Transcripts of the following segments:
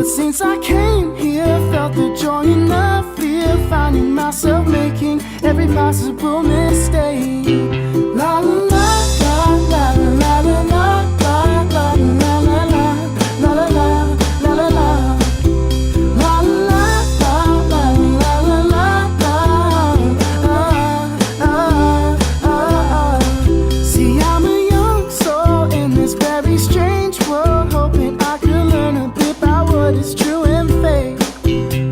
since I came here, felt the joy and the fear, finding myself making every possible mistake. La la la la la la la la la la la la la la la la la. See, I'm a young soul in this very strange world, hoping I could learn a bit about what is true and fake.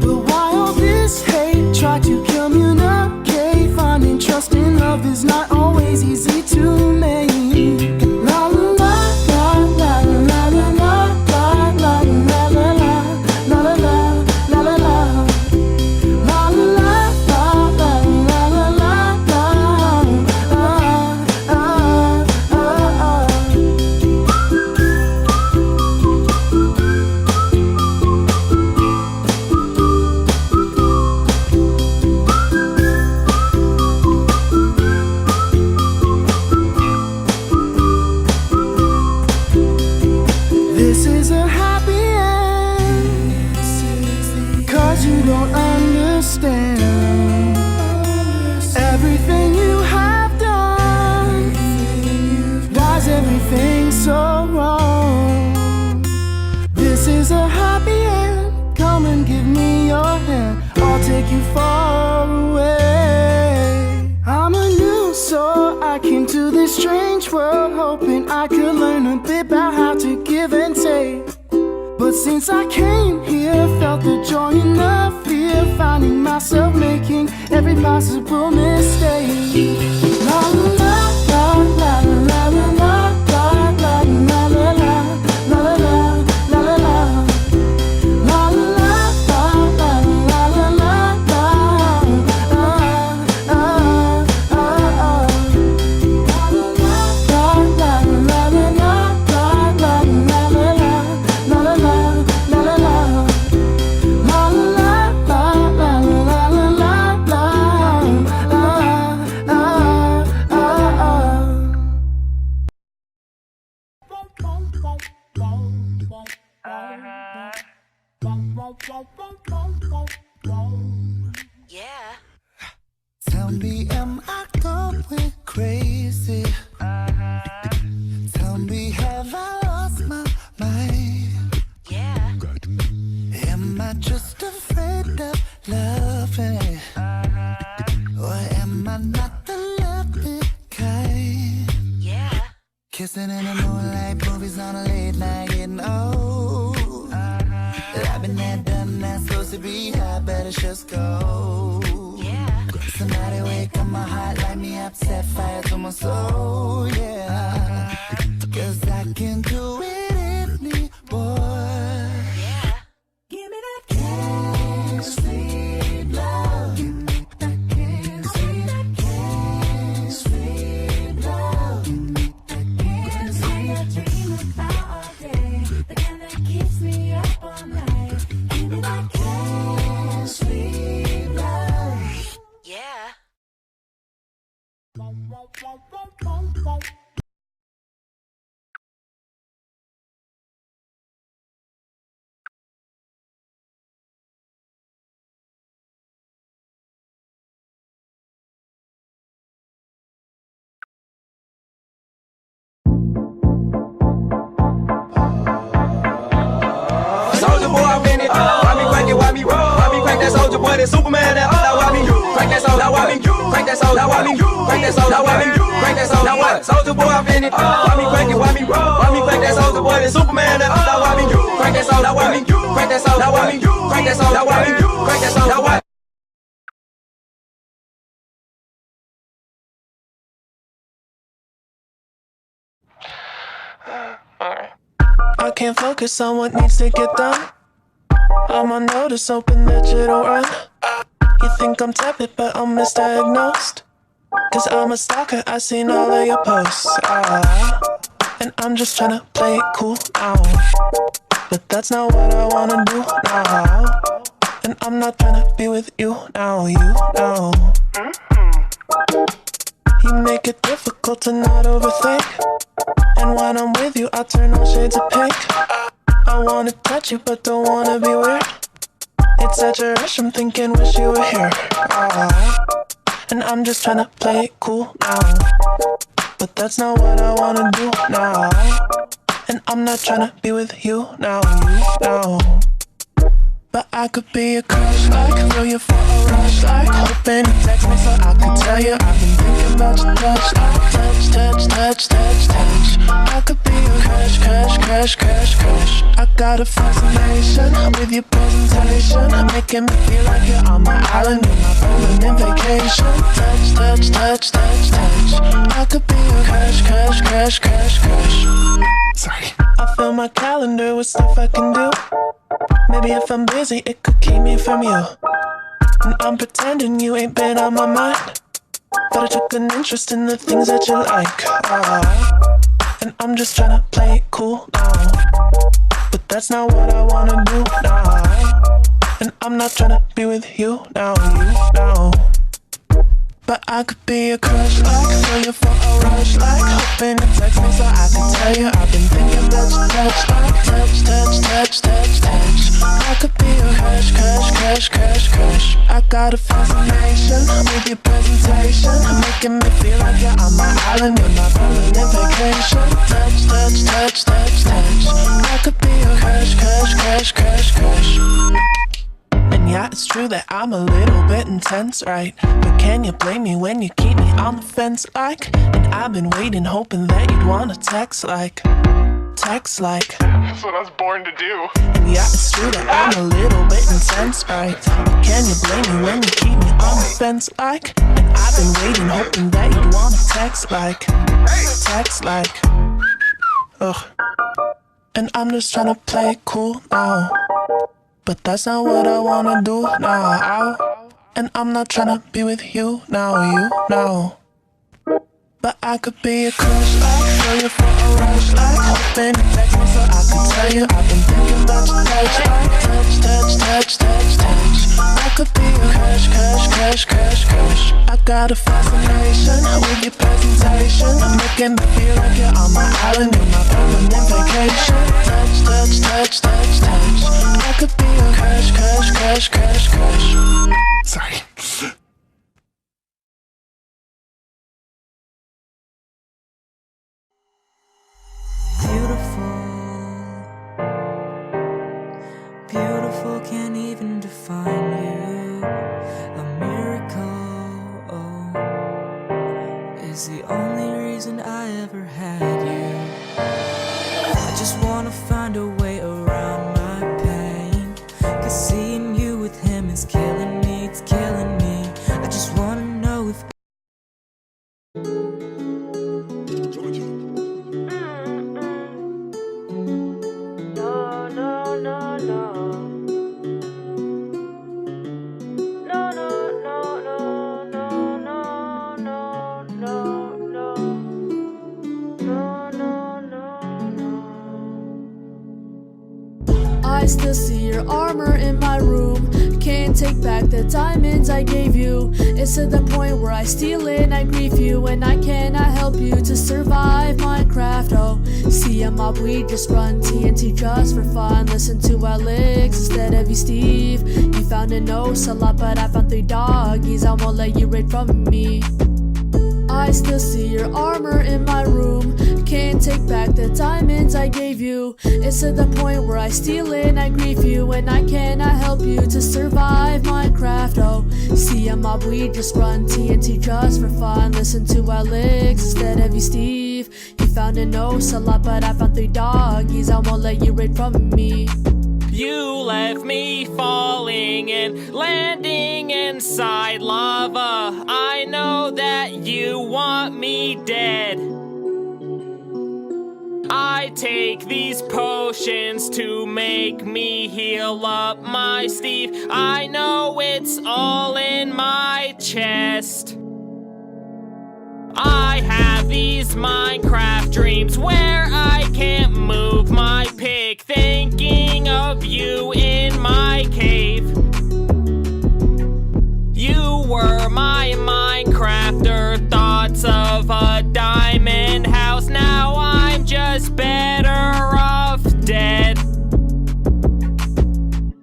But why all this hate? Try to communicate, finding trust in love is not always easy to make. La la la la la la la la la la la la la la la la. This is a happy end, 'cause you don't understand everything you have done. Why's everything so wrong? This is a happy end. Come and give me your hand, I'll take you far away. I'm a new soul, I came to this strange world, hoping I could learn a bit about how to give and take. But since I came here, felt the joy and the fear, finding myself making every possible mistake. La la la la la la la la la la la la la la la la la. Yeah. Tell me, am I going crazy? Tell me, have I lost my mind? Yeah. Am I just afraid of loving? Or am I not the loving kind? Yeah. Kissing in the moonlight, movies on a late night, getting old. I've been there, done that, supposed to be high, better just go. Yeah. Somebody wake up my heart, light me up, set fire to my soul, yeah. 'Cause I can do it anymore. Yeah. Give me that can't sleep love. Give me that can't sleep, can't sleep love. Give me that can't sleep. I dream about all day, the kind that keeps me up all night. Give me that Can't sleep love. Yeah. Soldier boy, I'm in it. Why me crank it? Why me roll? Why me crank that soldier boy? That Superman. That now why me crank that soldier? Now why me crank that soldier? Now why me crank that soldier? Now why me crank that soldier? Now what? Soldier boy, I'm in it. Why me crank it? Why me roll? Why me crank that soldier boy? That Superman. That now why me crank that soldier? Now why me crank that soldier? Now why me crank that soldier? Now why me crank that soldier? Now what? I can't focus on what needs to get done. I'm on notice, hoping that you don't run. You think I'm tepid, but I'm misdiagnosed. 'Cause I'm a stalker, I seen all of your posts. And I'm just tryna play it cool now. But that's not what I wanna do now. And I'm not tryna be with you now, you know. You make it difficult to not overthink. And when I'm with you, I turn all shades of pink. I wanna touch you, but don't wanna be weird. It's such a rush, I'm thinking, wish you were here. And I'm just tryna play it cool now, but that's not what I wanna do now. And I'm not tryna be with you now, But I could be a crush, like throw you for a rush, like hoping you text me so I could tell you I've been thinking about your touch, like touch, touch, touch, touch, touch. I could be a crush, crush, crush, crush, crush. I got a fascination with your presentation, making me feel like you're on my island, you're my permanent vacation. Touch, touch, touch, touch, touch. I could be a crush, crush, crush, crush, crush. Sorry. I fill my calendar with stuff I can do. Maybe if I'm busy, it could keep me from you. And I'm pretending you ain't been on my mind, but I took an interest in the things that you like. And I'm just tryna play it cool now, but that's not what I wanna do now. And I'm not tryna be with you now, But I could be a crush, like throw you for a rush, like hoping you text me so I could tell you I've been thinking about your touch, like touch, touch, touch, touch, touch. I could be a crush, crush, crush, crush, crush. I got a fascination with your presentation, making me feel like you're on my island, you're my permanent vacation. Touch, touch, touch, touch, touch. I could be a crush, crush, crush, crush, crush. And yeah, it's true that I'm a little bit intense, right? But can you blame me when you keep me on the fence, like? And I've been waiting, hoping that you'd wanna text, like. Text, like. That's what I was born to do. And yeah, it's true that I'm a little bit intense, right? But can you blame me when you keep me on the fence, like? And I've been waiting, hoping that you'd wanna text, like. Text, like. Ugh. And I'm just tryna play it cool now, but that's not what I wanna do now. And I'm not tryna be with you now, But I could be a crush, like throw you for a rush, like hoping you text me so I could tell you I've been thinking about your touch, like touch, touch, touch, touch, touch. I could be a crush, crush, crush, crush, crush. I got a fascination with your presentation, making me feel like you're on my island, you're my permanent vacation. Touch, touch, touch, touch, touch. I could be a crush, crush, crush, crush, crush. Sorry. Beautiful, beautiful, can't even define you. A miracle is the only reason I ever had you. I just wanna find a way around my pain, 'cause seeing you with him is killing me, it's killing me. I just wanna know if I still see your armor in my room. Can't take back the diamonds I gave you. It's to the point where I steal it and I grieve you, and I cannot help you to survive Minecraft. Oh, see a mob, we just run TNT just for fun. Listen to our licks instead of you, Steve. You found an ocelot, but I found 3 doggies. I won't let you raid from me. I still see your armor in my room. Can't take back the diamonds I gave you. It's to the point where I steal it and I grieve you, and I cannot help you to survive Minecraft. Oh, see a mob, we just run TNT just for fun. Listen to our licks instead of you, Steve. You found an ocelot, but I found 3 doggies. I won't let you raid from me. You left me falling and landing inside lava. I know that you want me dead. I take these potions to make me heal up my Steve. I know it's all in my chest. I have these Minecraft dreams where I can't move my pick, thinking of you in my cave. You were my Minecrafter, thoughts of a diamond house. Now I'm just better off dead.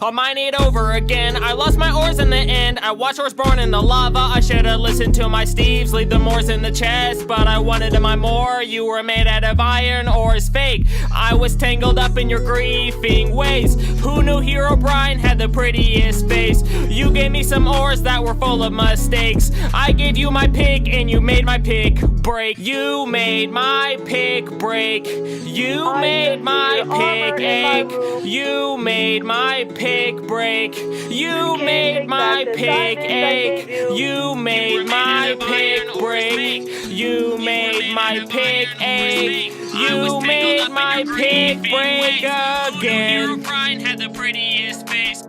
I'll mine it over again. I lost my ores in the end. I watched ores born in the lava. I should've listened to my Steves, leave the ores in the chest. But I wanted to mine more. You were made out of iron, ores fake. I was tangled up in your griefing ways. Who knew Hero Brian had the prettiest face? You gave me some ores that were full of mistakes. I gave you my pick and you made my pick break. You made my pick break. You made my pick ache. You made my pick break. You made my pick ache. You made my pick break. You made my pick ache. You made my pick break again. Brian had the prettiest face.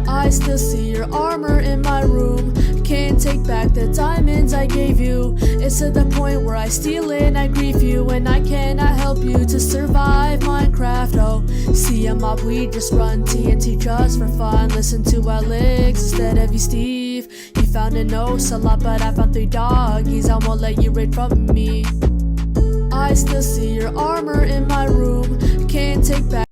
I still see your armor in my room. Can't take back the diamonds I gave you. It's to the point where I steal it and I grieve you, and I cannot help you to survive Minecraft. Oh, see a mob, we just run TNT just for fun. Listen to Alex instead of you, Steve. You found an ocelot, but I found 3 doggies. I won't let you raid from me. I still see your armor in my room. Can't take back